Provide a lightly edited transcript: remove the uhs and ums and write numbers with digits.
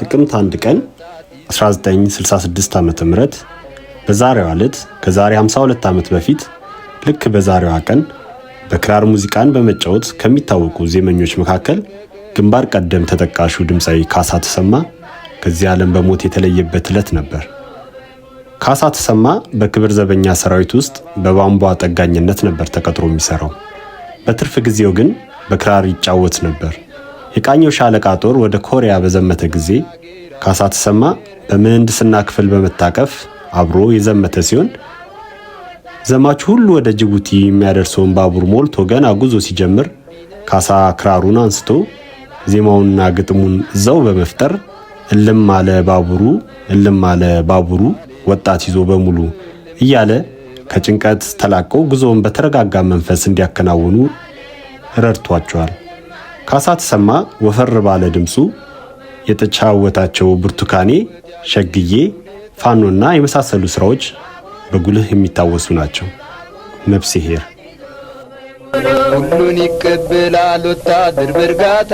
ጥቅምት 1 ቀን 1966 ዓመተ ምህረት በዛሬው ዕለት ከዛሬ 52 ዓመት በፊት ልክ በዛሬዋ ቀን በክራር ሙዚቃን በመጫወት ከሚታወቁ ዜመኞች መካከል ግንባር ቀደም ተጠቃሹ ድምጻዊ ካሳ ተሰማ ከዚህ ዓለም በሞት የተለየበት ዕለት ነበር። ካሳ ተሰማ በክብር ዘበኛ ሰራዊት ውስጥ በቧንቧ ጠጋኝነት ነበር ተቀጥሮ የሚሰራው። በትርፍ ጊዜው ግን በክራር ይጫወት ነበር። የቃኘው ሻለቃ ጦር ወደ ኮሪያ በዘመተ ጊዜ ካሳ ተሰማ በምህንድስና ክፍል በመታቀፍ አብሮ የዘመተ ሲሆን ዘማቹ ሁሉ ወደ ጅቡቲ የሚያደርሰውን ባቡር ሞልቶ ገና ጉዞ ሲጀምር ካሳ ክራሩን አንስቶ ዜማውንና ግጥሙን እዛው በመፍጠር እልም አለ ባቡሩ ወጣት ይዞ በሙሉ እያለ ከጭንቀት ተላቀው ጉዞውን በተረጋጋ መንፈስ እንዲያከናውኑ ረድቷቸዋል። ካሳ ተሰማ ወፈር ባለ ድምጹ የተጫወታቸው ብርቱካኔ፣ ሸግዬ፣ ፋኖና የመሳሰሉ ስራዎች በጉልህ የሚታወሱ ናቸው። ነፍስ ይሄር ሁሉን ይቀበላል ወታደር በርጋታ